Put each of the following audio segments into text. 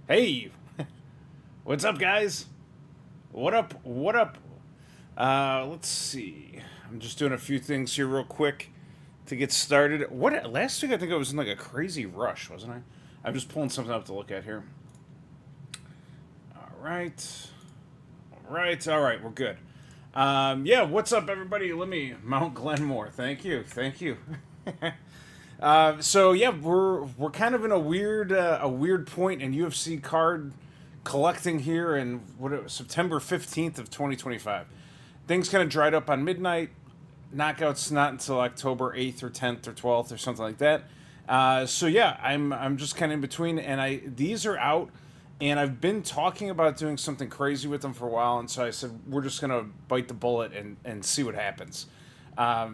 Hey, what's up, guys? What up? What up? Let's see. I'm just doing a few things here real quick to get started. What last week? I think I was in like a crazy rush, wasn't I? I'm just pulling something up to look at here. All right, all right. We're good. Yeah. What's up, everybody? Let me Mount Glenmore. Thank you. Thank you. So yeah, we're kind of in a weird point in UFC card collecting here in September 15th of 2025. Things kind of dried up on midnight. Knockouts not until October 8th or 10th or 12th or something like that. So yeah, I'm just kind of in between, and these are out, and I've been talking about doing something crazy with them for a while, and so I said we're just gonna bite the bullet and see what happens.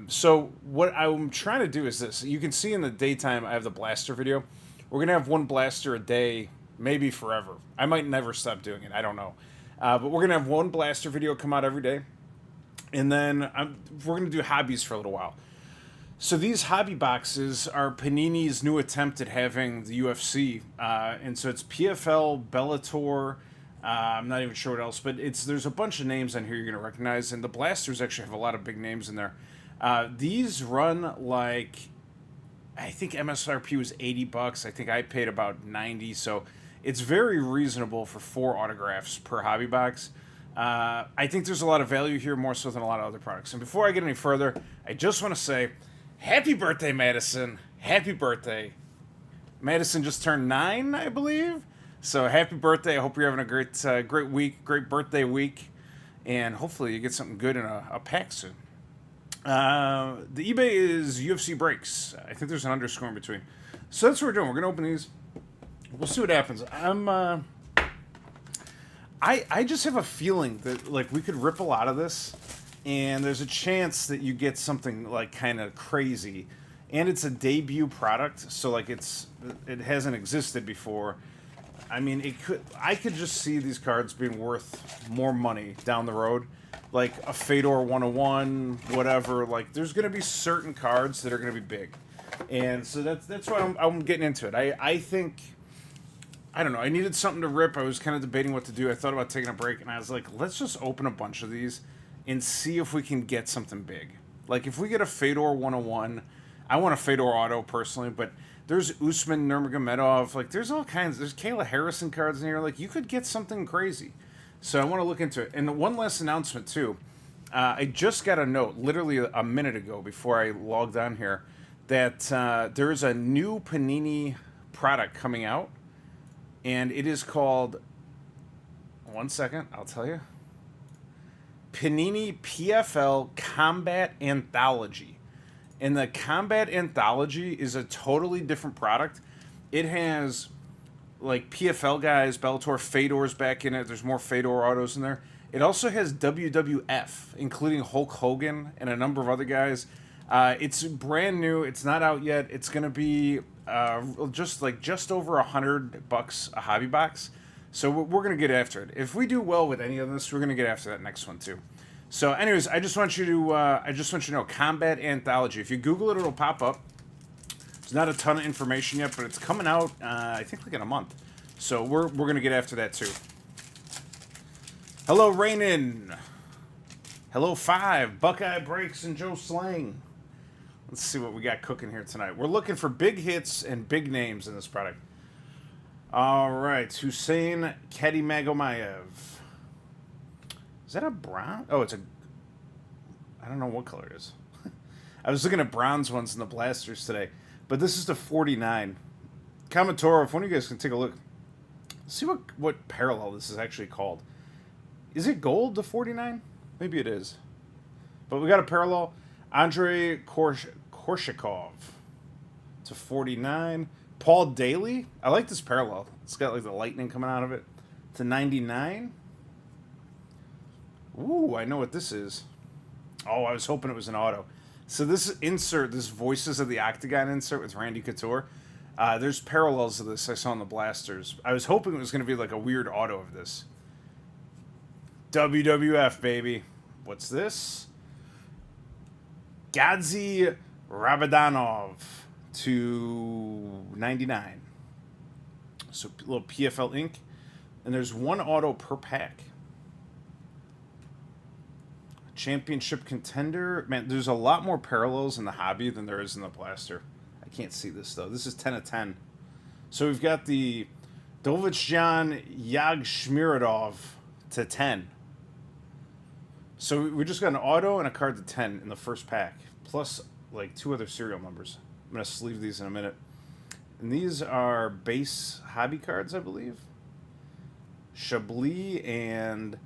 So what I'm trying to do is this. You can see in the daytime I have the blaster video. We're gonna have one blaster a day, maybe forever. I might never stop doing it. I don't know. But we're gonna have one blaster video come out every day, and then we're gonna do hobbies for a little while. So these hobby boxes are Panini's new attempt at having the UFC, and so it's PFL, Bellator. I'm not even sure what else, but there's a bunch of names on here you're gonna recognize, and the blasters actually have a lot of big names in there. These run like, I think MSRP was $80. I think I paid about 90, so it's very reasonable for 4 autographs per hobby box. I think there's a lot of value here, more so than a lot of other products. And before I get any further, I just want to say, happy birthday, Madison! Happy birthday! Madison just turned 9, I believe. So happy birthday! I hope you're having a great week, great birthday week, and hopefully you get something good in a pack soon. The eBay is UFC breaks. I think there's an underscore in between. So that's what we're doing. We're gonna open these. We'll see what happens. I just have a feeling that like we could rip a lot of this, and there's a chance that you get something like kind of crazy, and it's a debut product, so like it hasn't existed before. I mean, I could just see these cards being worth more money down the road, like a Fedor 101, whatever. Like, there's going to be certain cards that are going to be big, and so that's why I'm getting into it. I think, I don't know. I needed something to rip. I was kind of debating what to do. I thought about taking a break, and I was like, let's just open a bunch of these and see if we can get something big. Like, if we get a Fedor 101, I want a Fedor auto personally, but there's Usman Nurmagomedov. Like, there's all kinds. There's Kayla Harrison cards in here. Like, you could get something crazy. So I want to look into it. And one last announcement, too. I just got a note, literally a minute ago before I logged on here, that there is a new Panini product coming out. And it is called, one second, I'll tell you. Panini PFL Combat Anthology. And the Combat Anthology is a totally different product. It has like PFL guys, Bellator, Fedor's back in it. There's more Fedor autos in there. It also has WWF, including Hulk Hogan and a number of other guys. It's brand new. It's not out yet. It's gonna be just over $100 a hobby box. So we're gonna get after it. If we do well with any of this, we're gonna get after that next one too. So, anyways, I just want you to know, Combat Anthology. If you Google it, it'll pop up. There's not a ton of information yet, but it's coming out, I think, like in a month. So we're gonna get after that too. Hello, Rainin. Hello, 5 Buckeye Breaks and Joe Slang. Let's see what we got cooking here tonight. We're looking for big hits and big names in this product. All right, Hussein Khadimagomayev. Is that a brown? Oh, it's a... I don't know what color it is. I was looking at bronze ones in the blasters today. But this is the 49. Kamatoro, if one of you guys can take a look. See what parallel this is actually called. Is it gold, the 49? Maybe it is. But we got a parallel. Andrei Korshakov to 49. Paul Daly. I like this parallel. It's got like the lightning coming out of it. To 99. Ooh, I know what this is. Oh, I was hoping it was an auto. So this insert, this Voices of the Octagon insert with Randy Couture, there's parallels of this I saw in the blasters. I was hoping it was going to be like a weird auto of this. WWF, baby. What's this? Gadzi Rabadanov to 99. So a little PFL ink. And there's one auto per pack. Championship contender. Man, there's a lot more parallels in the hobby than there is in the blaster. I can't see this, though. This is 10 of 10. So we've got the Dovizhan Yagshmirodov to 10. So we just got an auto and a card to 10 in the first pack, plus like 2 other serial numbers. I'm going to sleeve these in a minute. And these are base hobby cards, I believe. Chablis and...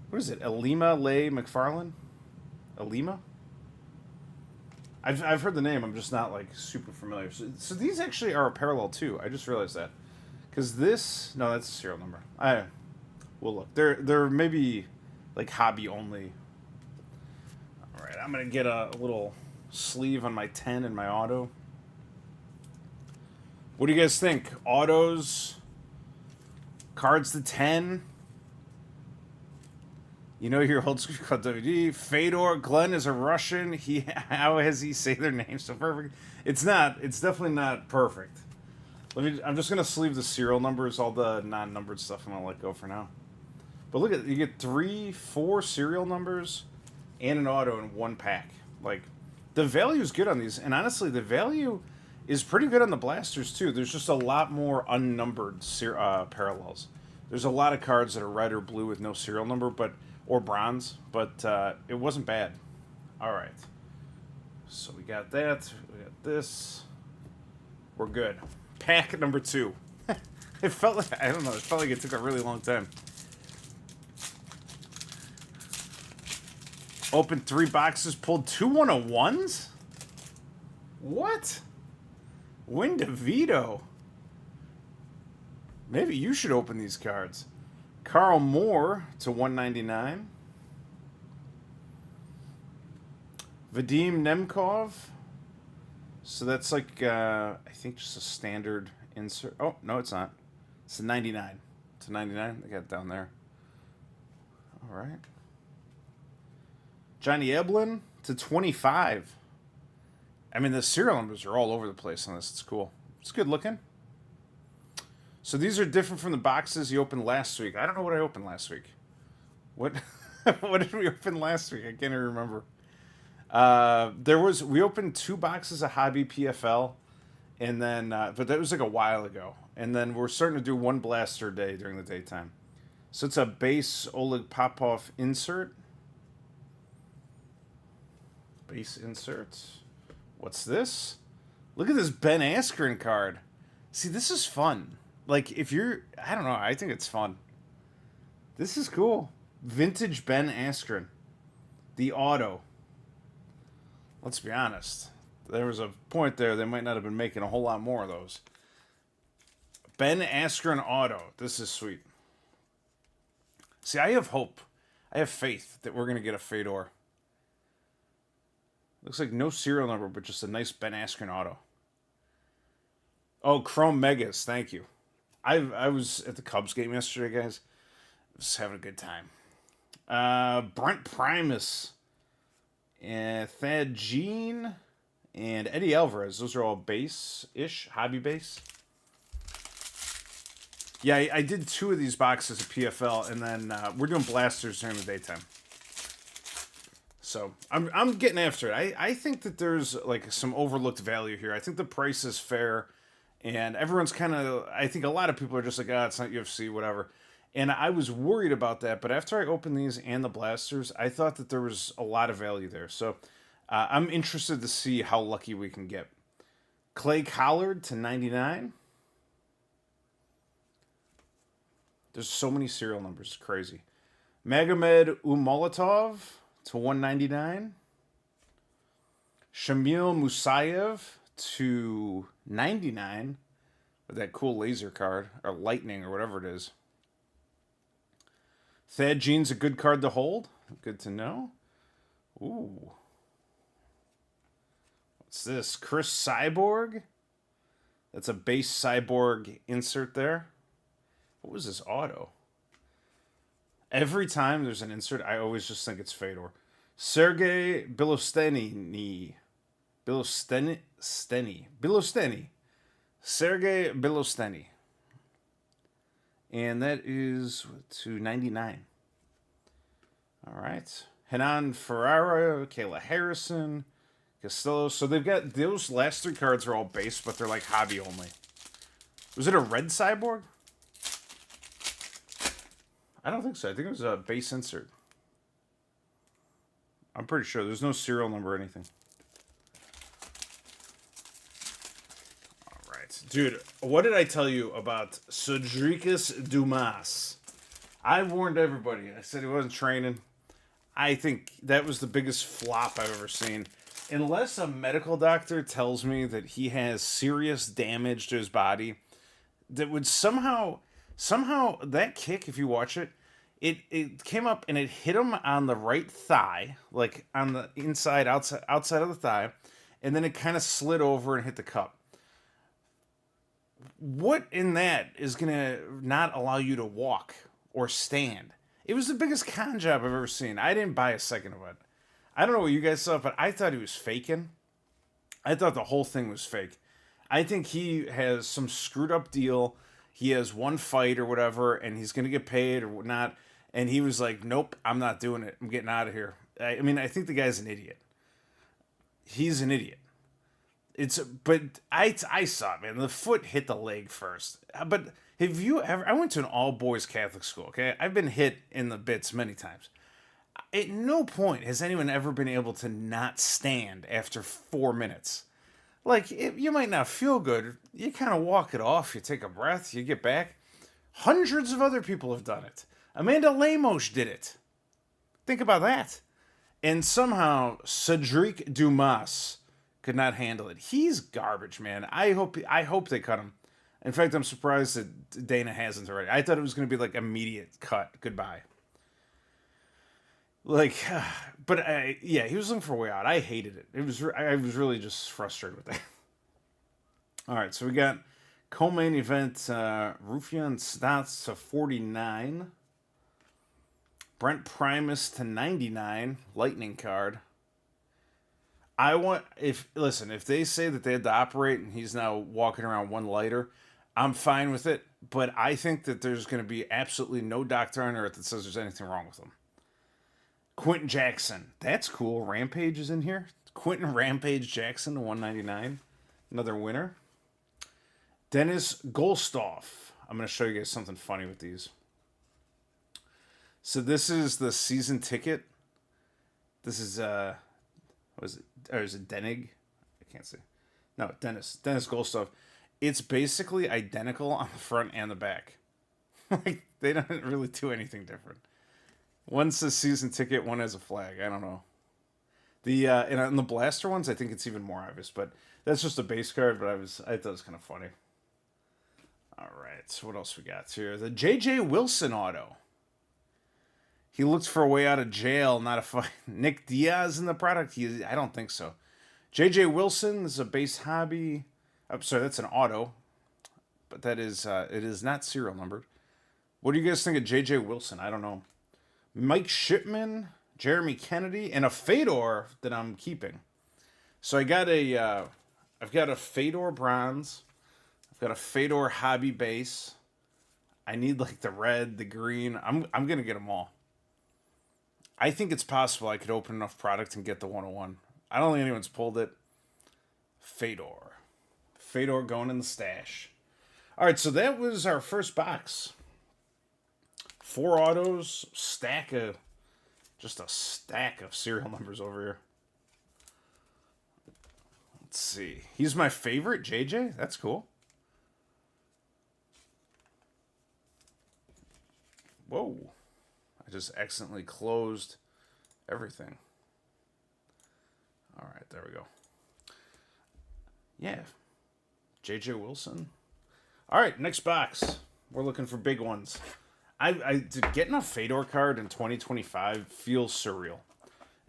what is it? Alima Lay McFarlane? Alima? I've heard the name. I'm just not like super familiar. So these actually are a parallel too. I just realized that. Because this... no, that's a serial number. Well, look. They're maybe like hobby only. Alright, I'm going to get a little sleeve on my 10 and my auto. What do you guys think? Autos... cards to 10. You know your old school called WD. Fedor. Glenn is a Russian. How has he say their name so perfect? It's not. It's definitely not perfect. I'm just gonna sleeve the serial numbers. All the non-numbered stuff I'm gonna let go for now. But look at, you get 4 serial numbers and an auto in one pack. Like, the value is good on these, and honestly, the value is pretty good on the blasters too. There's just a lot more unnumbered parallels. There's a lot of cards that are red or blue with no serial number, or bronze, but it wasn't bad. All right, so we got that. We got this. We're good. Pack number 2. It felt like, I don't know. It felt like it took a really long time. Opened 3 boxes, pulled 2 101s. What? Win DeVito. Maybe you should open these cards. Carl Moore to 199. Vadim Nemkov. So that's like, I think just a standard insert. Oh, no, it's not. It's a 99. It's a 99. I got it down there. All right. Johnny Eblin to 25. I mean, the serial numbers are all over the place on this. It's cool. It's good looking. So these are different from the boxes you opened last week. I don't know what I opened last week. What what did we open last week? I can't even remember. We opened 2 boxes of Hobby PFL, and then but that was like a while ago. And then we're starting to do 1 blaster a day during the daytime. So it's a base Oleg Popov insert. Base inserts. What's this? Look at this Ben Askren card. See, this is fun. Like, if you're... I don't know. I think it's fun. This is cool. Vintage Ben Askren. The auto. Let's be honest. There was a point there they might not have been making a whole lot more of those. Ben Askren auto. This is sweet. See, I have hope. I have faith that we're going to get a Fedor. Looks like no serial number, but just a nice Ben Askren auto. Oh, Chrome Megas. Thank you. I was at the Cubs game yesterday, guys. Just having a good time. Brent Primus. And Thad Jean. And Eddie Alvarez. Those are all base-ish. Hobby base. Yeah, I did 2 of these boxes of PFL. And then we're doing blasters during the daytime. So I'm getting after it. I think that there's like some overlooked value here. I think the price is fair, and everyone's kind of... I think a lot of people are just like, it's not UFC, whatever. And I was worried about that, but after I opened these and the blasters, I thought that there was a lot of value there. So I'm interested to see how lucky we can get. Clay Collard to 99. There's so many serial numbers, it's crazy. Magomed Umalatov to 199. Shamil Musayev to 99 with that cool laser card, or lightning, or whatever it is. Thad Jean's a good card to hold. Good to know. Ooh. What's this? Chris Cyborg? That's a base Cyborg insert there. What was this auto? Every time there's an insert, I always just think it's Fedor. Sergey Bilosteny. Bilosteny. Sergey Bilosteny. And that is to 99. All right. Henan Ferrara, Kayla Harrison, Costello. So they've got those last 3 cards are all base, but they're like hobby only. Was it a red cyborg? I don't think so. I think it was a base insert. I'm pretty sure. There's no serial number or anything. All right. Dude, what did I tell you about Cedricus Dumas? I warned everybody. I said he wasn't training. I think that was the biggest flop I've ever seen. Unless a medical doctor tells me that he has serious damage to his body, that would somehow that kick, if you watch it, it came up and it hit him on the right thigh, like on the inside, outside of the thigh, and then it kind of slid over and hit the cup. What in that is gonna not allow you to walk or stand? It was the biggest con job I've ever seen. I didn't buy a second of it. I don't know what you guys thought, but I thought he was faking. I thought the whole thing was fake. I think he has some screwed up deal. He has one fight or whatever, and he's going to get paid or whatnot. And he was like, nope, I'm not doing it. I'm getting out of here. I mean, I think the guy's an idiot. He's an idiot. But I saw it, man. The foot hit the leg first. But have you ever, I went to an all-boys Catholic school, okay? I've been hit in the bits many times. At no point has anyone ever been able to not stand after 4 minutes. Like, you might not feel good. You kind of walk it off. You take a breath. You get back. Hundreds of other people have done it. Amanda Lemos did it. Think about that. And somehow, Cedric Dumas could not handle it. He's garbage, man. I hope they cut him. In fact, I'm surprised that Dana hasn't already. I thought it was going to be like immediate cut. Goodbye. Like, but yeah, he was looking for a way out. I hated it. I was really just frustrated with that. All right, so we got co-main event Rufian Stats to 49. Brent Primus to 99. Lightning card. If they say that they had to operate and he's now walking around one lighter, I'm fine with it. But I think that there's going to be absolutely no doctor on earth that says there's anything wrong with him. Quentin Jackson. That's cool. Rampage is in here. Quentin Rampage Jackson to 199. Another winner. Dennis Golstoff. I'm going to show you guys something funny with these. So this is the season ticket. This is, what is it? Or is it Denig? I can't see. No, Dennis Golstoff. It's basically identical on the front and the back. Like, they don't really do anything different. One says season ticket, one has a flag. I don't know. And on the blaster ones, I think it's even more obvious, but that's just a base card, but I thought it was kind of funny. All right, so what else we got here? The J.J. Wilson auto. He looked for a way out of jail, not a fight. Nick Diaz in the product? I don't think so. J.J. Wilson is a base hobby. I'm sorry, that's an auto, but it is not serial numbered. What do you guys think of J.J. Wilson? I don't know. Mike Shipman, Jeremy Kennedy, and a Fedor that I'm keeping. So I've got a Fedor bronze. I've got a Fedor hobby base. I need like the red, the green. I'm gonna get them all. I think it's possible I could open enough product and get the 101. I don't think anyone's pulled it. Fedor going in the stash. All right, so that was our first box. 4 autos, just a stack of serial numbers over here. Let's see. He's my favorite, JJ. That's cool. Whoa. I just accidentally closed everything. All right, there we go. Yeah. JJ Wilson. All right, next box. We're looking for big ones. Getting a Fedor card in 2025 feels surreal.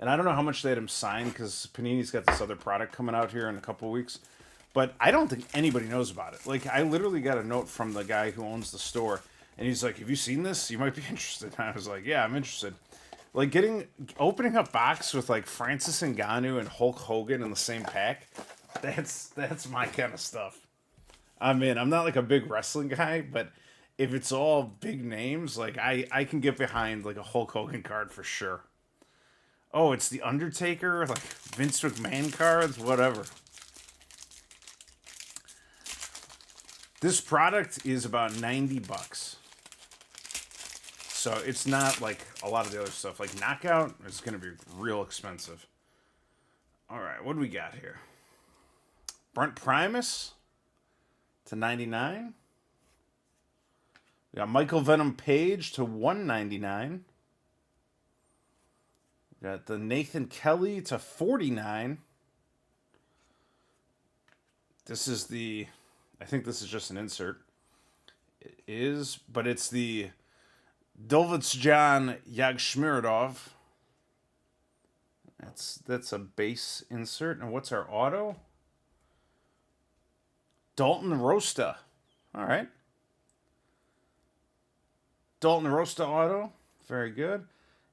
And I don't know how much they had him sign because Panini's got this other product coming out here in a couple weeks. But I don't think anybody knows about it. Like, I literally got a note from the guy who owns the store. And he's like, have you seen this? You might be interested. And I was like, yeah, I'm interested. Like, opening a box with, like, Francis Ngannou and Hulk Hogan in the same pack, that's my kind of stuff. I'm in. I'm not, like, a big wrestling guy, but if it's all big names, like I can get behind like a Hulk Hogan card for sure. Oh, it's the Undertaker, like Vince McMahon cards, whatever. This product is about 90 bucks. So it's not like a lot of the other stuff. Like Knockout is going to be real expensive. All right, what do we got here? Brent Primus to 99. We got Michael Venom Page to 199. We got the Nathan Kelly to 49. This is the, I think this is just an insert. It is, but it's the Dovizjan Yagshmirodov. That's a base insert. And what's our auto? Dalton Rosta. All right. Dalton Rosta auto. Very good.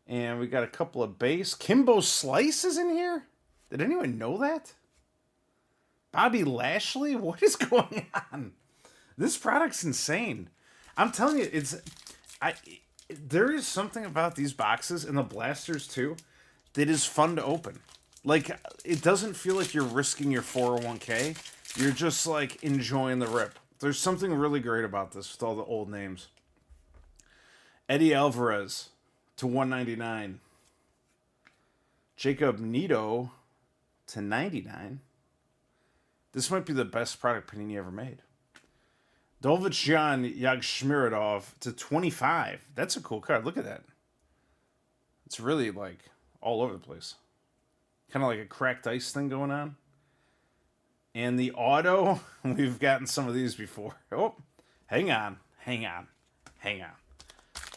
And we got a couple of base. Kimbo Slice is in here? Did anyone know that? Bobby Lashley? What is going on? This product's insane. I'm telling you, there is something about these boxes and the blasters too that is fun to open. Like, it doesn't feel like you're risking your 401k. You're just like enjoying the rip. There's something really great about this with all the old names. Eddie Alvarez to 199. Jacob Nito to 99. This might be the best product Panini ever made. Dovizjan Yagshmirodov to 25. That's a cool card. Look at that. It's really like all over the place. Kind of like a cracked ice thing going on. And the auto, we've gotten some of these before. Oh, hang on.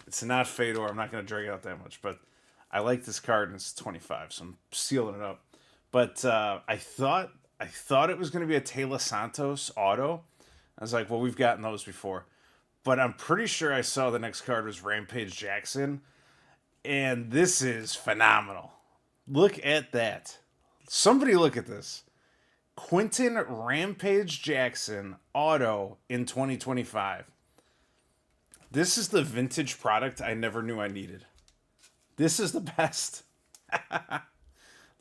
It's not Fedor. I'm not going to drag it out that much, but I like this card, and it's 25, so I'm sealing it up. But I thought it was going to be a Taylor Santos auto. I was like, well, we've gotten those before. But I'm pretty sure I saw the next card was Rampage Jackson, and this is phenomenal. Look at that. Somebody look at this. Quentin Rampage Jackson auto in 2025. This is the vintage product I never knew I needed. This is the best.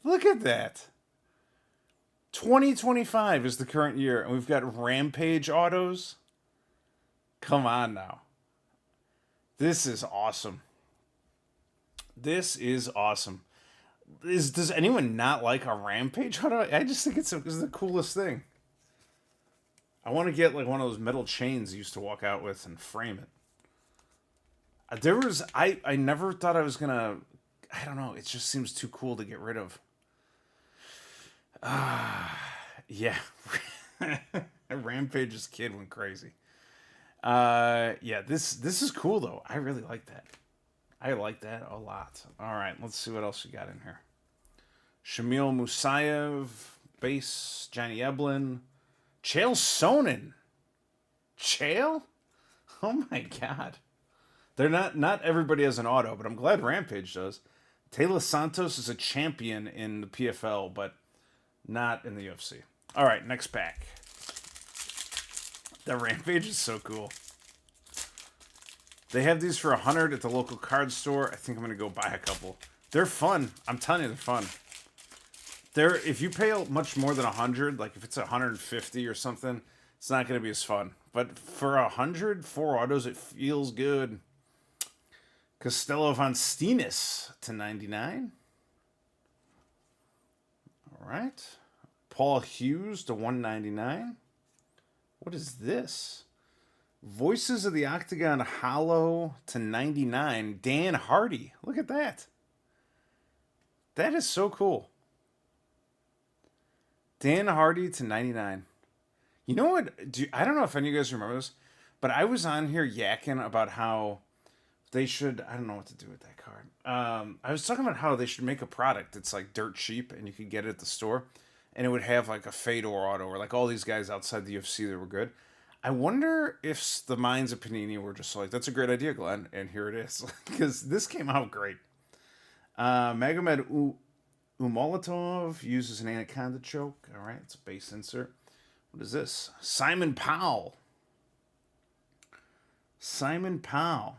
Look at that. 2025 is the current year, and we've got Rampage autos. Come on now. This is awesome. This is awesome. Does anyone not like a Rampage auto? I just think it's the coolest thing. I want to get like one of those metal chains you used to walk out with and frame it. I never thought I was gonna, I don't know, it just seems too cool to get rid of. Yeah. Rampage's kid went crazy. Yeah, this is cool though. I really like that. I like that a lot. All right, let's see what else we got in here. Shamil Musayev, base, Johnny Eblin, Chael Sonnen. Chael? Oh my god. They're not everybody has an auto, but I'm glad Rampage does. Taylor Santos is a champion in the PFL, but not in the UFC. All right, next pack. The Rampage is so cool. They have these for $100 at the local card store. I think I'm going to go buy a couple. They're fun. I'm telling you, they're fun. If you pay much more than $100, like if it's $150 or something, it's not going to be as fun. But for $100, 4 autos, it feels good. Costello Von Steenis to 99. All right. Paul Hughes to 199. What is this? Voices of the Octagon Hollow to 99. Dan Hardy. Look at that. That is so cool. Dan Hardy to 99. You know what? I don't know if any of you guys remember this, but I was on here yakking about how they should, I don't know what to do with that card. I was talking about how they should make a product that's like dirt cheap and you could get it at the store and it would have like a Fedor auto or like all these guys outside the UFC that were good. I wonder if the minds of Panini were just like, that's a great idea, Glenn, and here it is. Because this came out great. Magomed Umalatov uses an anaconda choke. All right, it's a base insert. What is this? Simon Powell. Simon Powell.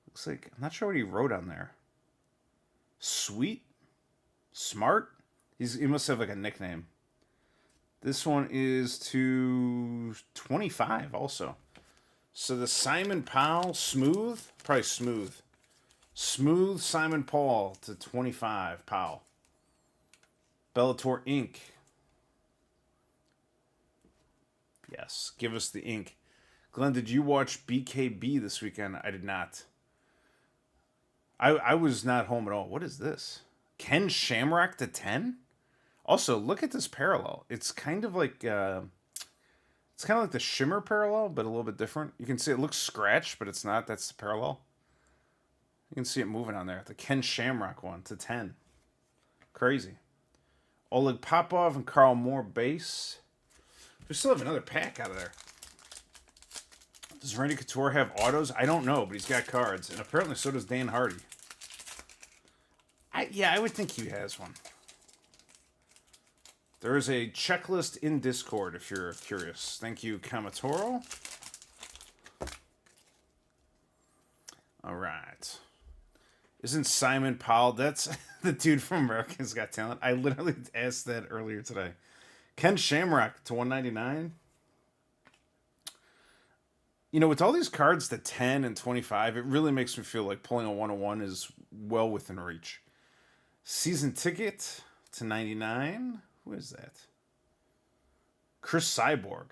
Looks like, I'm not sure what he wrote on there. Sweet? Smart? He must have like a nickname. This one is to 25 also. So the Simon Powell, smooth? Probably smooth. Smooth Simon Paul to 25, Powell. Bellator Inc. Yes, give us the ink. Glenn, did you watch BKB this weekend? I did not. I was not home at all. What is this? Ken Shamrock to 10? Also, look at this parallel. It's kind of like the Shimmer parallel, but a little bit different. You can see it looks scratched, but it's not. That's the parallel. You can see it moving on there. The Ken Shamrock one to 10. Crazy. Oleg Popov and Carl Moore base. We still have another pack out of there. Does Randy Couture have autos? I don't know, but he's got cards. And apparently so does Dan Hardy. I would think he has one. There is a checklist in Discord if you're curious. Thank you, Kamatoro. All right. Isn't Simon Powell? That's the dude from America's Got Talent. I literally asked that earlier today. Ken Shamrock to 199. You know, with all these cards to 10 and 25, it really makes me feel like pulling a 101 is well within reach. Season ticket to 99. Who is that? Chris Cyborg.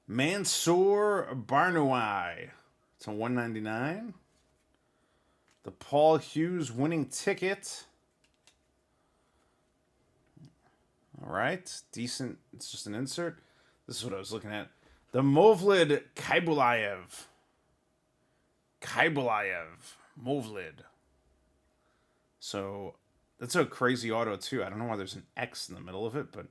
Mansoor Barnouai to 199. The Paul Hughes winning ticket. All right. Decent. It's just an insert. This is what I was looking at. The Movlid Kaibulaev. Movlid. So, that's a crazy auto, too. I don't know why there's an X in the middle of it, but...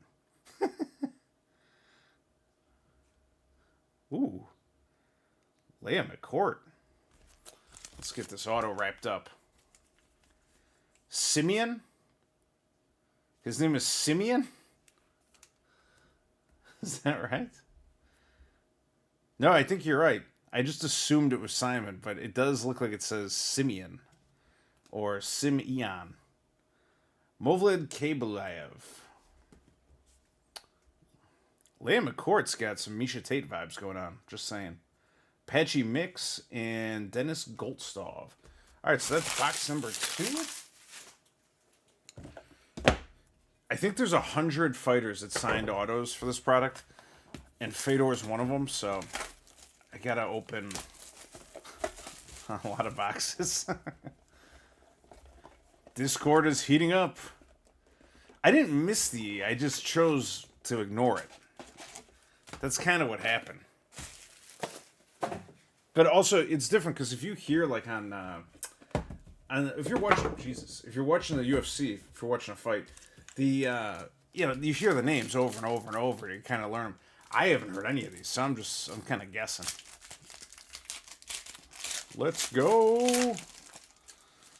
Ooh. Leia McCourt. Let's get this auto wrapped up. Simeon? His name is Simeon? Is that right? No, I think you're right. I just assumed it was Simon, but it does look like it says Simeon. Or Simeon. Movlid Kaibulaev. Leia McCourt's got some Misha Tate vibes going on. Just saying. Patchy Mix and Dennis Goldstov. Alright, so that's box number 2. I think there's 100 fighters that signed autos for this product. And Fedor's one of them, so I gotta open a lot of boxes. Discord is heating up. I didn't miss the I just chose to ignore it. That's kind of what happened. But also, it's different because if you hear like on if you're watching if you're watching the UFC, if you're watching a fight, you hear the names over and over and over. You kind of learn them. I haven't heard any of these, so I'm kind of guessing. Let's go.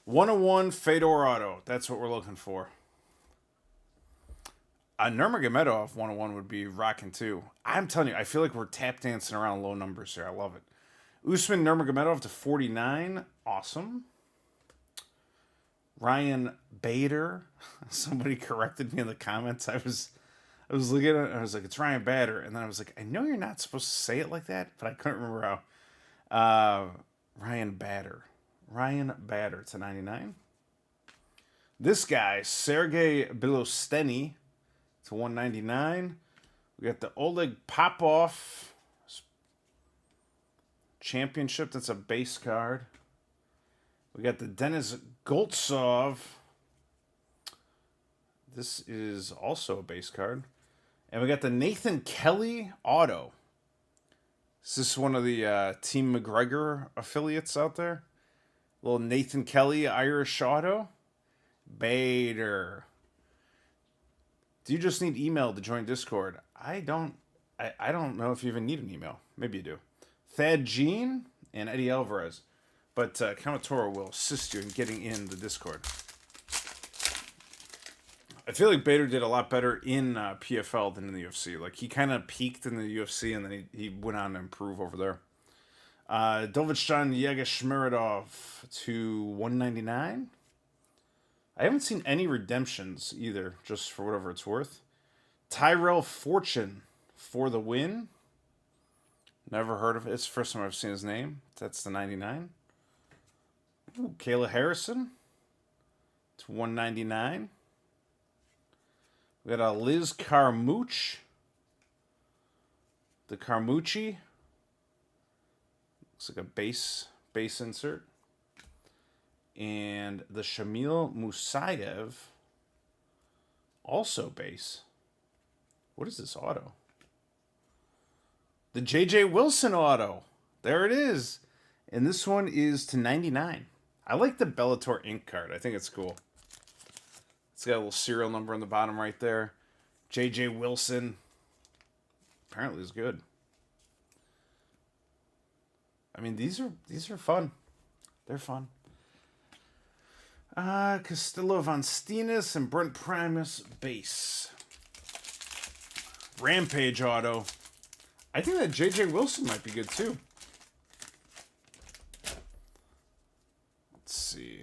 101 Fedor auto. That's what we're looking for. Nurmagomedov 101 would be rocking too. I'm telling you, I feel like we're tap dancing around low numbers here. I love it. Usman Nurmagomedov to 49. Awesome. Ryan Bader. Somebody corrected me in the comments. I was looking at it, I was like, it's Ryan Bader. And then I was like, I know you're not supposed to say it like that, but I couldn't remember how. Ryan Bader to 99. This guy, Sergey Bilosteny to 199. We got the Oleg Popov Championship. That's a base card. We got the Denis Goltsov. This is also a base card. And we got the Nathan Kelly auto. Is this one of the Team McGregor affiliates out there? Little Nathan Kelly Irish auto. Bader. Do you just need email to join Discord? I don't know if you even need an email. Maybe you do. Thad Jean and Eddie Alvarez. But Kamatoro will assist you in getting in the Discord. I feel like Bader did a lot better in PFL than in the UFC. Like, he kind of peaked in the UFC, and then he went on to improve over there. Dovizhan Yegeshmeridov to 199. I haven't seen any redemptions either, just for whatever it's worth. Tyrell Fortune for the win. Never heard of it. It's the first time I've seen his name. That's the 99. Ooh, Kayla Harrison to 199. We got a Liz Carmouche. The Carmouche. Looks like a base insert. And the Shamil Musayev. Also base. What is this auto? The J.J. Wilson auto. There it is. And this one is to 99. I like the Bellator ink card. I think it's cool. It's got a little serial number on the bottom right there. J.J. Wilson. Apparently is good. I mean, these are fun. They're fun. Castillo Von Steenis and Brent Primus base. Rampage auto. I think that J.J. Wilson might be good too. Let's see.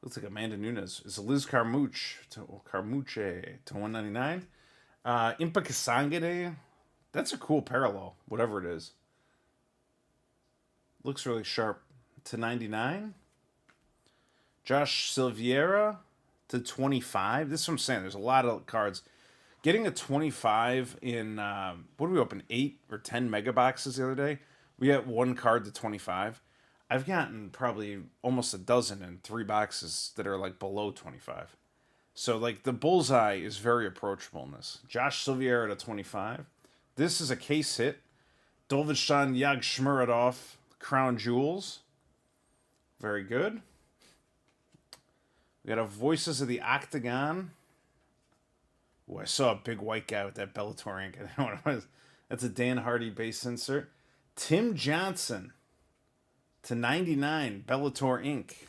Looks like Amanda Nunes. It's a Liz Carmouche to 199. Impa Kasangade. That's a cool parallel, whatever it is. Looks really sharp to 99. Josh Silveira to 25. This is what I'm saying. There's a lot of cards. Getting a 25 in, what did we open? 8 or 10 mega boxes the other day? We got one card to 25. I've gotten probably almost a dozen in 3 boxes that are like below 25. So like the bullseye is very approachable in this. Josh Silveira to 25. This is a case hit. Dovizhan Yegeshmeridov, Crown Jewels. Very good. We got a Voices of the Octagon. Ooh, I saw a big white guy with that Bellator ink. I don't know what it was. That's a Dan Hardy base insert. Tim Johnson to 99, Bellator ink.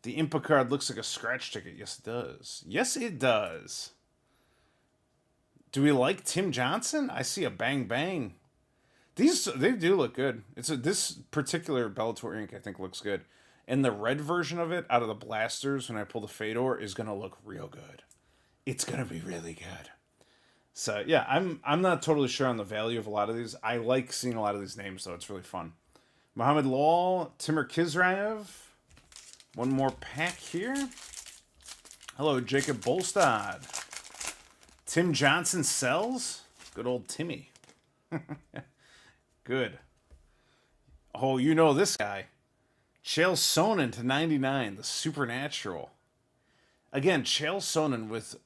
The Impa card looks like a scratch ticket. Yes, it does. Yes, it does. Do we like Tim Johnson? I see a bang bang. They do look good. This particular Bellator ink I think looks good. And the red version of it, out of the blasters, when I pull the Fedor, is going to look real good. It's going to be really good. So, yeah, I'm not totally sure on the value of a lot of these. I like seeing a lot of these names, though. It's really fun. Mohamed Lawal, Timur Kizraev. One more pack here. Hello, Jacob Bolstad. Tim Johnson sells. Good old Timmy. Good. Oh, you know this guy. Chael Sonnen to 99, the Supernatural. Again, Chael Sonnen with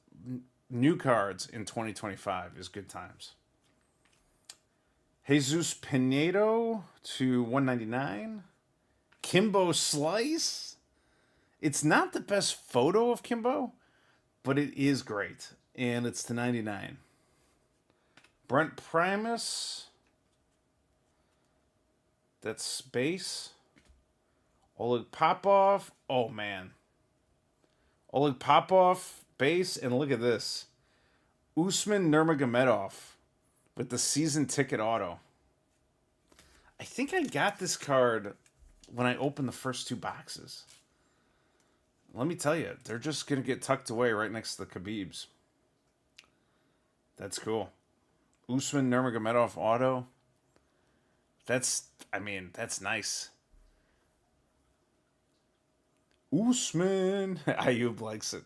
new cards in 2025 is good times. Jesus Pinedo to 199. Kimbo Slice. It's not the best photo of Kimbo, but it is great. And it's to 99. Brent Primus. That's base. Oleg Popov. Oh, man. Oleg Popov, base. And look at this. Usman Nurmagomedov with the season ticket auto. I think I got this card when I opened the first 2 boxes. Let me tell you, they're just going to get tucked away right next to the Khabibs. That's cool. Usman Nurmagomedov auto. That's nice. Usman. Ayub likes it.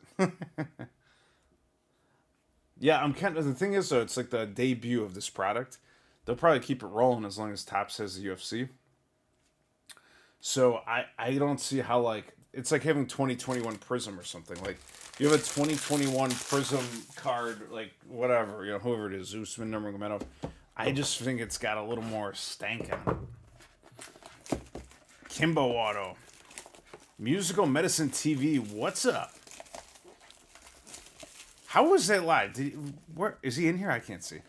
Yeah, the thing is, though, it's like the debut of this product. They'll probably keep it rolling as long as Topps has the UFC. So I don't see how, like, it's like having 2021 Prism or something. Like, you have a 2021 Prism card, like, whatever, whoever it is, Usman Nurmagomedov. I just think it's got a little more stank on it. Kimbo auto. Musical Medicine TV, what's up? How was that live? Where is he in here? I can't see.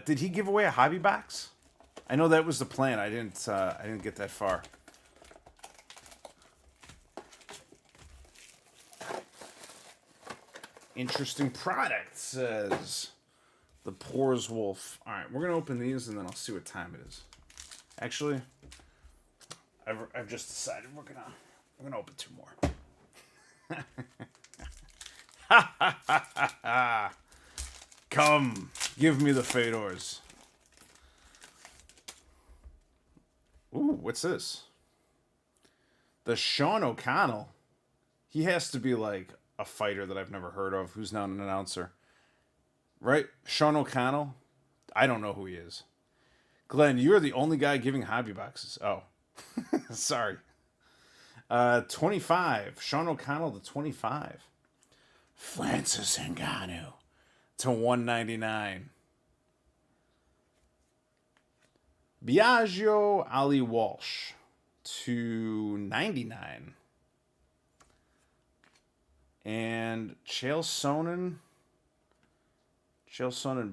Did he give away a hobby box? I know that was the plan. I didn't get that far. Interesting product, says the Pores Wolf. All right, we're going to open these, and then I'll see what time it is. Actually, I've just decided we're gonna open 2 more. Come, give me the Fedors. Ooh, what's this? The Sean O'Connell. He has to be like a fighter that I've never heard of who's now an announcer. Right? Sean O'Connell? I don't know who he is. Glenn, you're the only guy giving hobby boxes. Oh. Sorry. 25. Sean O'Connell to 25. Francis Ngannou to 199. Biagio Ali Walsh to 99. And Chael Sonnen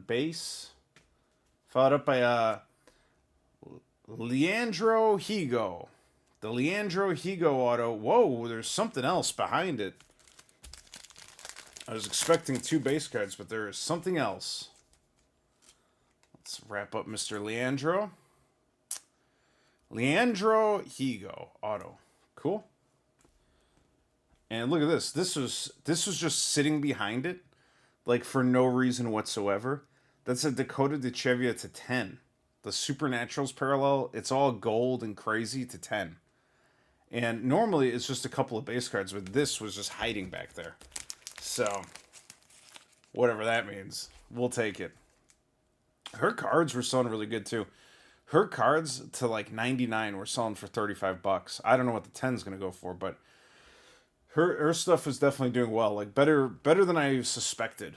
base. Followed up by Leandro Higo. The Leandro Higo auto. Whoa, there's something else behind it. I was expecting 2 base cards, but there is something else. Let's wrap up Mr. Leandro. Leandro Higo auto. Cool. And look at this. This was just sitting behind it, like for no reason whatsoever. That's a Dakota Ditcheva to 10. The Supernaturals parallel, it's all gold and crazy to 10. And normally it's just a couple of base cards, but this was just hiding back there. So, whatever that means, we'll take it. Her cards were selling really good too. Her cards to like 99 were selling for $35. I don't know what the 10's going to go for, but her stuff was definitely doing well. Like better than I suspected.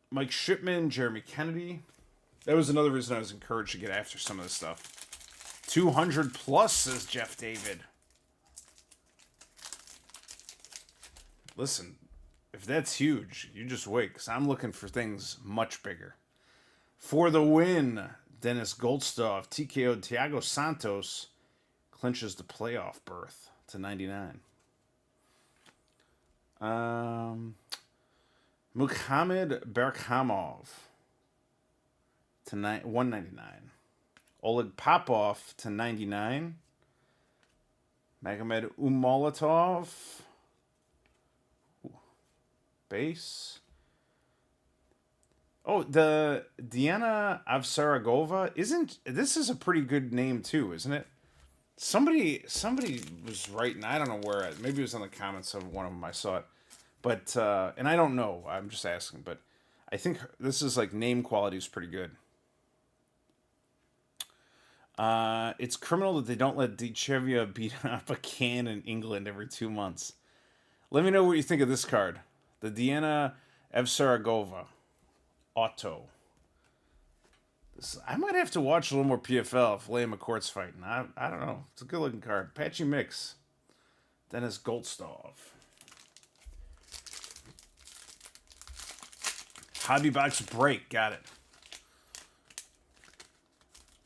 Mike Shipman, Jeremy Kennedy. That was another reason I was encouraged to get after some of this stuff. 200 plus, says Jeff David. Listen, if that's huge, you just wait, because I'm looking for things much bigger. For the win, Dennis Goldstoff, TKO Thiago Santos, clinches the playoff berth to 99. Muhammad Berkhamov to 199. Oleg Popov to 99. Magomed Umalatov. Base. Oh, the Diana Avsaragova this is a pretty good name too, isn't it? Somebody was writing, I don't know where, maybe it was in the comments of one of them I saw it. But and I don't know, I'm just asking, but I think this is like name quality is pretty good. It's criminal that they don't let Ditcheva beat up a can in England every 2 months. Let me know what you think of this card. The Diana Evsaragova auto. I might have to watch a little more PFL if Liam McCourt's fighting. I don't know. It's a good looking card. Patchy mix. Dennis Goldstov. Hobby box break. Got it.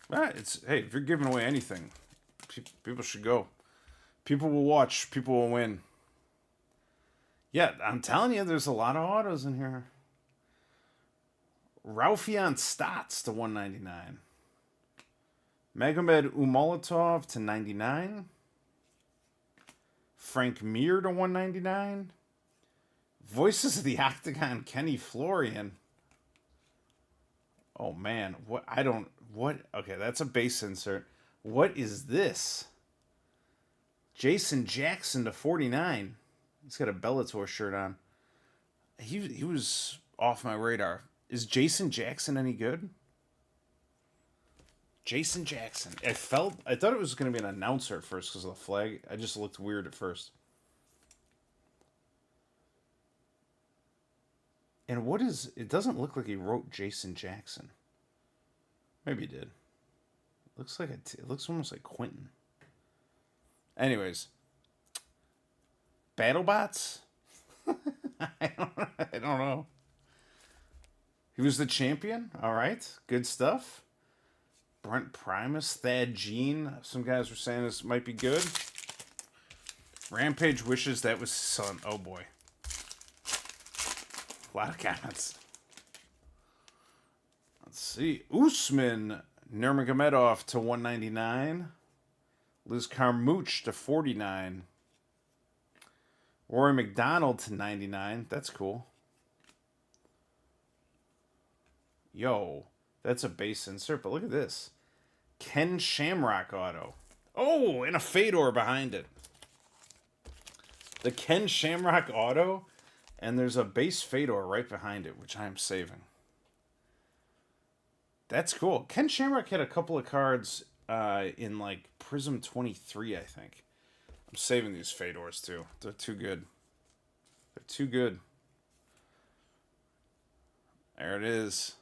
Right, hey, if you're giving away anything, people should go. People will watch. People will win. Yeah, I'm telling you, there's a lot of autos in here. Raufian Stotts to 199. Magomed Umalatov to 99. Frank Mir to 199. Voices of the Octagon, Kenny Florian. Oh man, okay, that's a base insert. What is this? Jason Jackson to 49. He's got a Bellator shirt on. He was off my radar. Is Jason Jackson any good? Jason Jackson. I thought it was going to be an announcer at first because of the flag. I just looked weird at first. And it doesn't look like he wrote Jason Jackson. Maybe he did. It looks almost like Quentin. Anyways. BattleBots? I don't know. He was the champion. All right. Good stuff. Brent Primus, Thad Gene. Some guys were saying this might be good. Rampage wishes that was son. Oh boy. A lot of comments. Let's see. Usman Nurmagomedov to 199. Liz Carmouche to 49. Rory McDonald to 99. That's cool. Yo, that's a base insert, but look at this. Ken Shamrock auto. Oh, and a Fedor behind it. The Ken Shamrock auto, and there's a base Fedor right behind it, which I am saving. That's cool. Ken Shamrock had a couple of cards in like Prism 23, I think. I'm saving these Fedors too. They're too good. They're too good. There it is.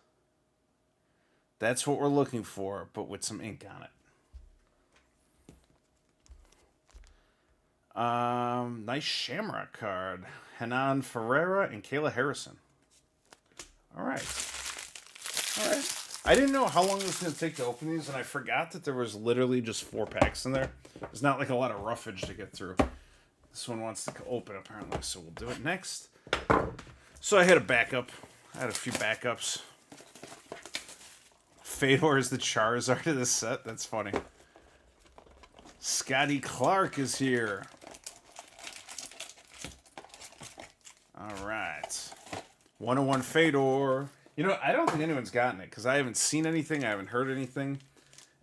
That's what we're looking for, but with some ink on it. Nice Shamrock card. Henan Ferreira and Kayla Harrison. All right. All right. I didn't know how long it was going to take to open these, and I forgot that there was literally just 4 packs in there. There's not like a lot of roughage to get through. This one wants to open, apparently, so we'll do it next. So I had a backup. I had a few backups. Fedor is the Charizard of this set. That's funny. Scotty Clark is here. All right. 101 Fedor. You know, I don't think anyone's gotten it because I haven't seen anything. I haven't heard anything.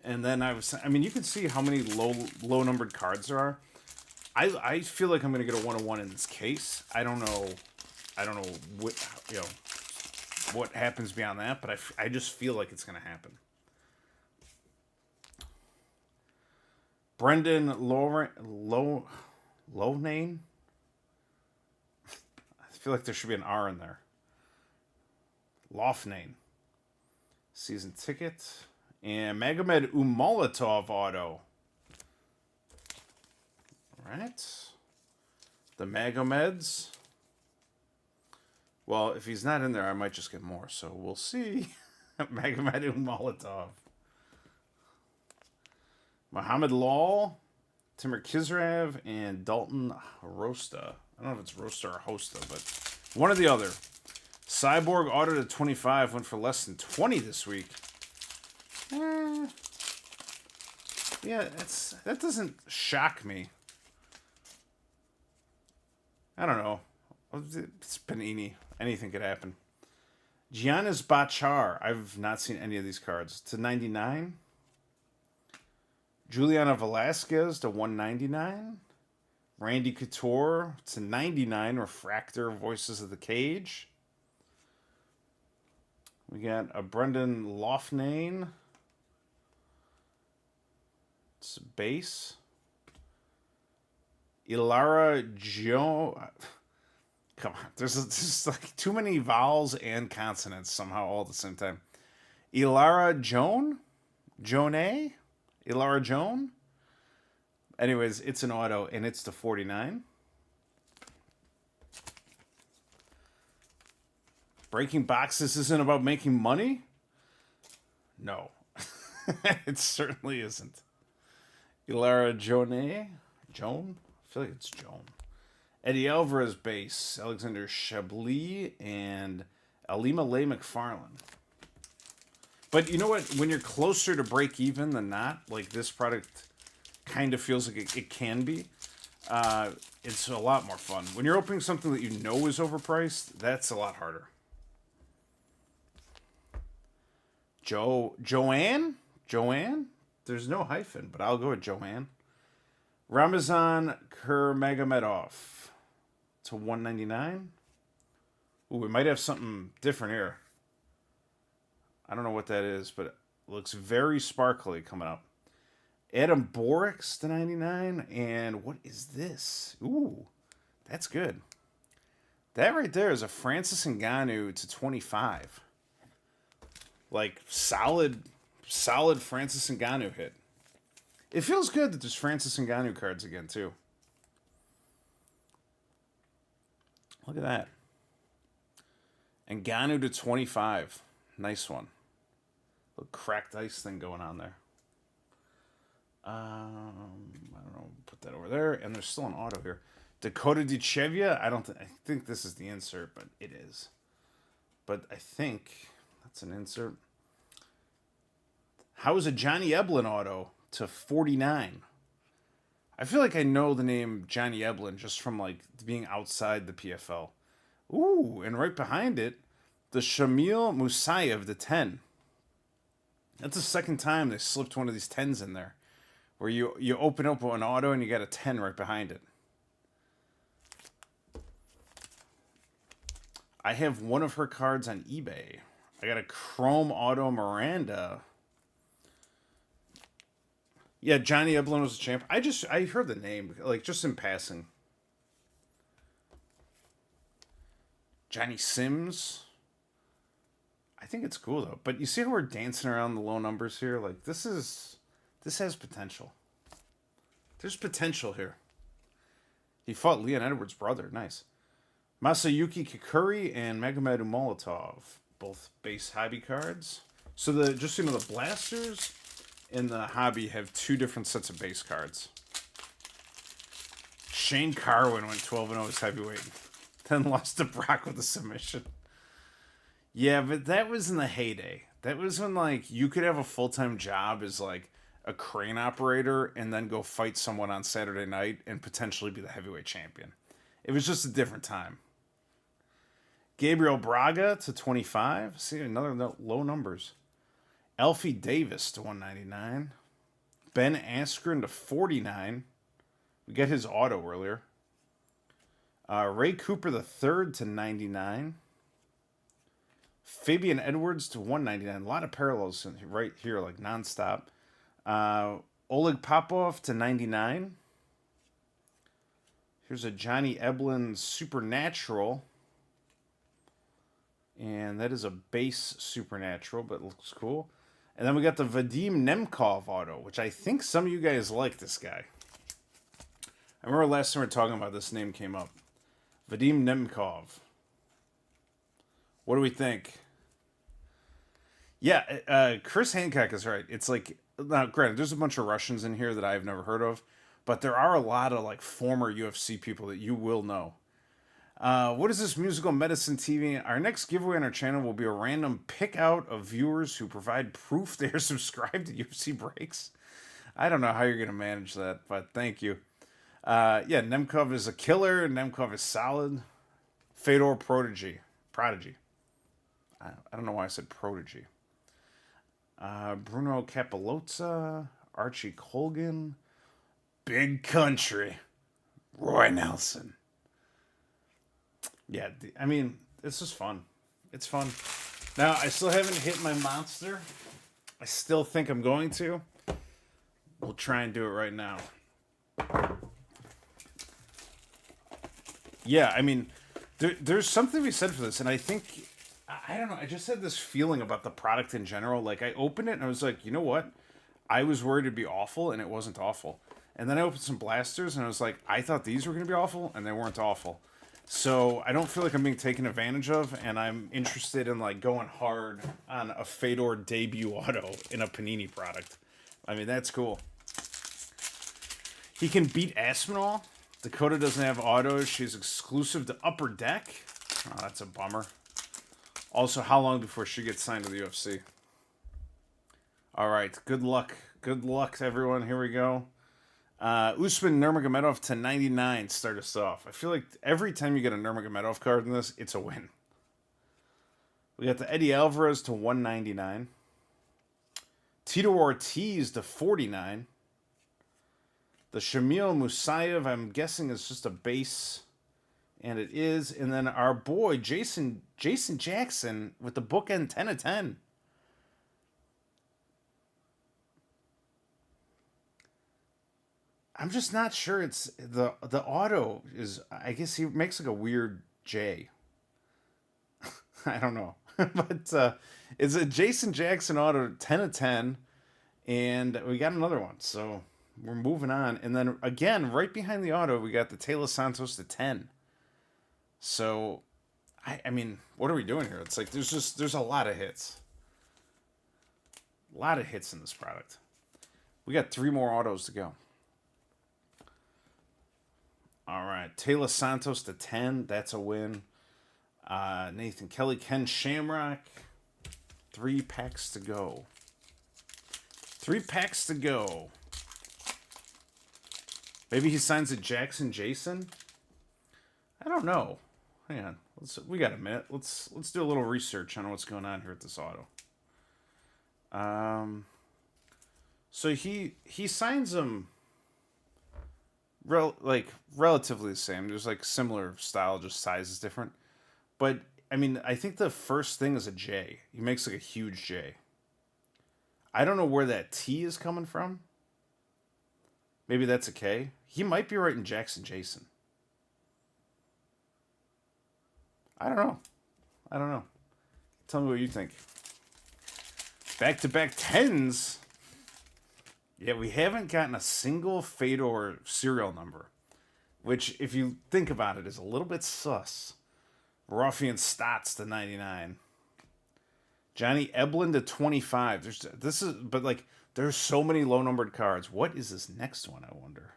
And then I mean, you can see how many low numbered cards there are. I feel like I'm going to get a 101 in this case. I don't know what, you know, what happens beyond that, but I just feel like it's going to happen. Brendan Lownane. I feel like there should be an R in there. Loughnane. Season ticket. And Magomed Umalatov auto. All right. The Magomeds. Well, if he's not in there, I might just get more. So we'll see. Magomed Umalatov. Muhammad Lawal, Timur Kizrav, and Dalton Rosta. I don't know if it's Rosta or Hosta, but one or the other. Cyborg auto to 25 went for less than 20 this week. Yeah, that doesn't shock me. I don't know. It's Panini. Anything could happen. Giannis Bachar. I've not seen any of these cards. To 99. Juliana Velasquez to 199. Randy Couture to 99. Refractor Voices of the Cage. We got a Brendan Loughnane. It's a base. Ilara Joe. Come on. There's like too many vowels and consonants somehow all at the same time. Ilara Joan? Joné? Ilara Joan? Anyways, it's an auto, and it's to 49. Breaking boxes isn't about making money? No. It certainly isn't. Ilara Joné? Joan? I feel like it's Joan. Eddie Alvarez base. Alexander Chablis and Alima Leigh McFarland. But you know what? When you're closer to break even than not, like this product kind of feels like it can be, it's a lot more fun. When you're opening something that you know is overpriced, that's a lot harder. Joanne? There's no hyphen, but I'll go with Joanne. Ramazan Kurmagomedov to 199. Ooh, we might have something different here. I don't know what that is, but it looks very sparkly coming up. Adam Borix to 99. And what is this? Ooh, that's good. That right there is a Francis Ngannou to 25. Like, solid Francis Ngannou hit. It feels good that there's Francis Ngannou cards again, too. Look at that. Ngannou to 25. Nice one. Little cracked ice thing going on there. I don't know. Put that over there. And there's still an auto here. Dakota Ditcheva. I think this is the insert, but it is. but I think that's an insert. How is a Johnny Eblin auto to 49? I feel like I know the name Johnny Eblin just from like being outside the PFL. Ooh, and right behind it, the Shamil Musayev, the 10. That's the second time they slipped one of these 10s in there, where you open up an auto and you got a 10 right behind it. I have one of her cards on eBay. I got a Chrome Auto Miranda. Yeah, Johnny Eblin was a champ. I heard the name, like, just in passing. Johnny Sims. I think it's cool, though. But you see how we're dancing around the low numbers here? Like, this has potential. There's potential here. He fought Leon Edwards' brother. Nice. Masayuki Kikuri and Magomed Molotov. Both base hobby cards. So, just so you know, the blasters in the hobby have two different sets of base cards. Shane Carwin went 12-0 as heavyweight. Then lost to Brock with a submission. Yeah, but that was in the heyday. That was when, like, you could have a full-time job as, like, a crane operator and then go fight someone on Saturday night and potentially be the heavyweight champion. It was just a different time. Gabriel Braga to 25. See, another low numbers. Alfie Davis to 199. Ben Askren to 49. We got his auto earlier. Ray Cooper the third to 99. Fabian Edwards to 199. A lot of parallels right here, like nonstop. Oleg Popov to 99. Here's a Johnny Eblin Supernatural. And that is a base Supernatural, but it looks cool. And then we got the Vadim Nemkov auto, which I think some of you guys like this guy. I remember last time we were talking about this name came up. Vadim Nemkov. What do we think? Yeah, Chris Hancock is right. It's like, now granted, there's a bunch of Russians in here that I've never heard of, but there are a lot of like former UFC people that you will know. What is this musical medicine TV? Our next giveaway on our channel will be a random pick out of viewers who provide proof they are subscribed to UFC Breaks. I don't know how you're going to manage that, but thank you. Yeah, Nemkov is a killer. Nemkov is solid. Fedor Prodigy. I don't know why I said Prodigy. Bruno Capelozza. Archie Colgan. Big Country. Roy Nelson. Yeah, I mean, this is fun. It's fun. Now, I still haven't hit my monster. I still think I'm going to. We'll try and do it right now. Yeah, I mean, there's something to be said for this, and I think, I don't know, I just had this feeling about the product in general. Like, I opened it, and I was like, you know what? I was worried it'd be awful, and it wasn't awful. And then I opened some blasters, and I was like, I thought these were going to be awful, and they weren't awful. So I don't feel like I'm being taken advantage of, and I'm interested in like going hard on a Fedor debut auto in a Panini product. I mean, that's cool. He can beat Aspinall. Dakota doesn't have autos. She's exclusive to Upper Deck. Oh, that's a bummer. Also, how long before she gets signed to the UFC? All right, good luck. Good luck to everyone. Here we go. Usman Nurmagomedov to 99 start us off. I feel like every time you get a Nurmagomedov card in this, it's a win. We got the Eddie Alvarez to 199. Tito Ortiz to 49. The Shamil Musayev, I'm guessing, is just a base. And it is. And then our boy, Jason Jackson, with the bookend 10 of 10. I'm just not sure it's the auto is, I guess he makes like a weird J. I don't know. But it's a Jason Jackson auto 10 of 10. And we got another one. So we're moving on. And then again, right behind the auto, we got the Taylor Santos to 10. So, I mean, what are we doing here? It's like there's a lot of hits. A lot of hits in this product. We got 3 more autos to go. All right, Taylor Santos to 10. That's a win. Nathan Kelly, Ken Shamrock. 3 packs to go. 3 packs to go. Maybe he signs a Jackson Jason? I don't know. Hang on. We got a minute. Let's do a little research on what's going on here at this auto. So he signs them relatively the same. There's like similar style, just size is different. But I mean, I think the first thing is a J. He makes like a huge J. I don't know where that T is coming from. Maybe that's a K. He might be writing Jackson Jason. I don't know. Tell me what you think. Back-to-back 10s. Yeah, we haven't gotten a single Fedor serial number. Which, if you think about it, is a little bit sus. Ruffian Stotts to 99. Johnny Eblin to 25. There's so many low-numbered cards. What is this next one, I wonder?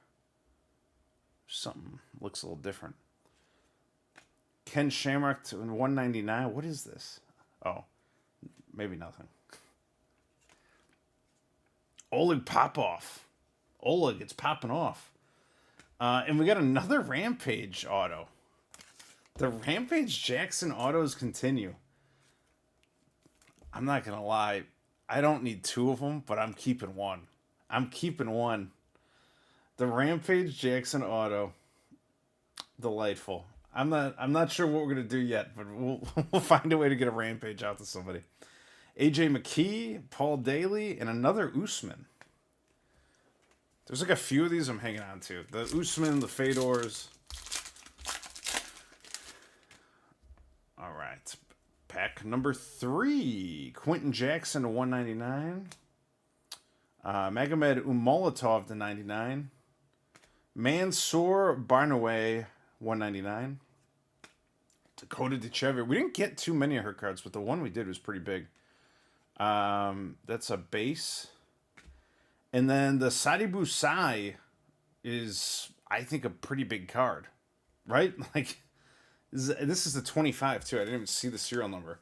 Something looks a little different. Ken Shamrock to 199. What is this? Oh, maybe nothing. Oleg Popov. Oleg, it's popping off. And we got another Rampage auto. The Rampage Jackson autos continue. I'm not going to lie. I don't need 2 of them, but I'm keeping one. The Rampage Jackson auto. Delightful. I'm not sure what we're going to do yet, but we'll find a way to get a Rampage out to somebody. AJ McKee, Paul Daly, and another Usman. There's like a few of these I'm hanging on to. The Usman, the Fedors. All right. Pack number 3. Quentin Jackson to 199. Magomed Umolatov to 99. Mansoor Barnaway 199. Dakota Ditcheva. We didn't get too many of her cards, but the one we did was pretty big. That's a base. And then the Sadibu Sai is, I think, a pretty big card. Right? Like, this is the 25, too. I didn't even see the serial number.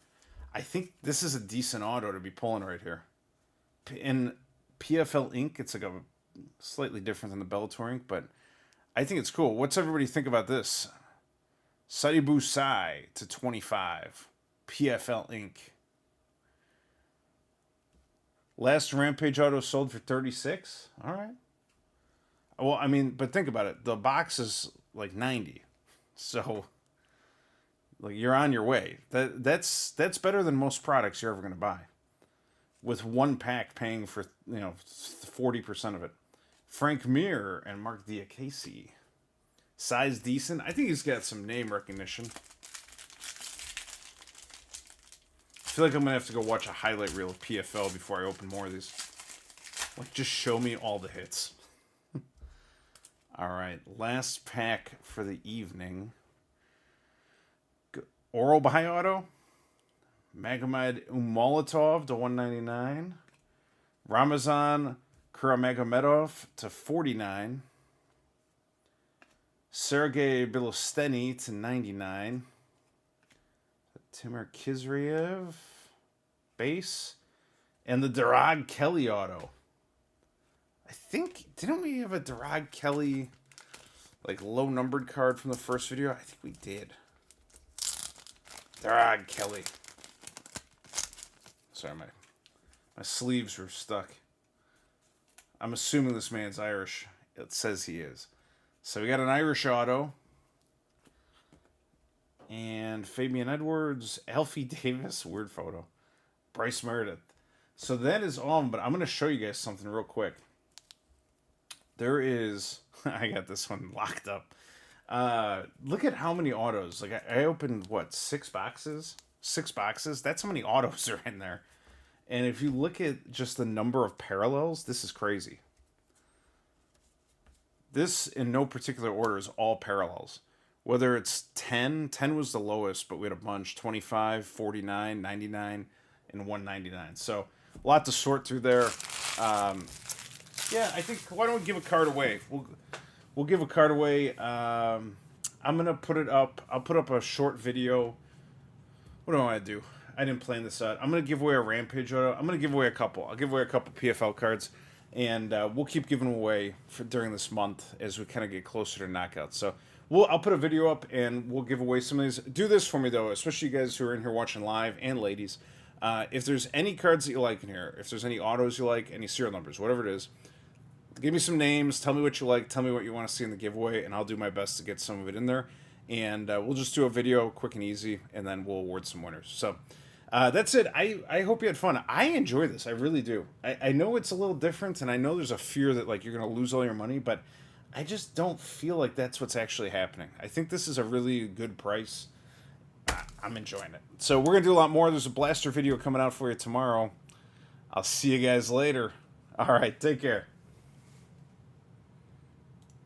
I think this is a decent auto to be pulling right here. In PFL Inc., it's like a slightly different than the Bellator Inc., but I think it's cool. What's everybody think about this? Sadibu Sai to 25. PFL Inc. Last Rampage auto sold for 36. All right. Well, I mean, but think about it. The box is like 90. So, like, you're on your way. That's better than most products you're ever going to buy. With one pack paying for, 40% of it. Frank Mir and Mark Diakese. Size decent. I think he's got some name recognition. I feel like I'm going to have to go watch a highlight reel of PFL before I open more of these. Like, just show me all the hits. All right. Last pack for the evening. Oral Buy Auto. Magomed Umolatov to 199. Ramazan Kuramagomedov to 49. Sergey Bilosteny to 99. Timur Kizriev base. And the Darag Kelly auto. I think, didn't we have a Darag Kelly, like, low-numbered card from the first video? I think we did. Darag Kelly. Sorry, my sleeves were stuck. I'm assuming this man's Irish. It says he is. So we got an Irish auto. And Fabian Edwards, Alfie Davis, weird photo. Bryce Meredith. So that is all, but I'm going to show you guys something real quick. There is, I got this one locked up. Look at how many autos. Like, I opened, 6 boxes? 6 boxes? That's how many autos are in there. And if you look at just the number of parallels, this is crazy. This, in no particular order, is all parallels. Whether it's 10 was the lowest, but we had a bunch. 25, 49, 99, and 199. So, a lot to sort through there. Yeah, I think, why don't we give a card away? We'll give a card away. I'm going to put it up. I'll put up a short video What do I want to do? I didn't plan this out. I'm going to give away a Rampage auto. I'm going to give away a couple. I'll give away a couple PFL cards, and we'll keep giving away during this month as we kind of get closer to Knockout. So I'll put a video up, and we'll give away some of these. Do this for me, though, especially you guys who are in here watching live, and ladies. If there's any cards that you like in here, if there's any autos you like, any serial numbers, whatever it is, give me some names, tell me what you like, tell me what you want to see in the giveaway, and I'll do my best to get some of it in there. And we'll just do a video, quick and easy, and then we'll award some winners. So that's it. I hope you had fun. I enjoy this. I really do. I know it's a little different, and I know there's a fear that like you're going to lose all your money, but I just don't feel like that's what's actually happening. I think this is a really good price. I'm enjoying it. So we're going to do a lot more. There's a blaster video coming out for you tomorrow. I'll see you guys later. All right, take care.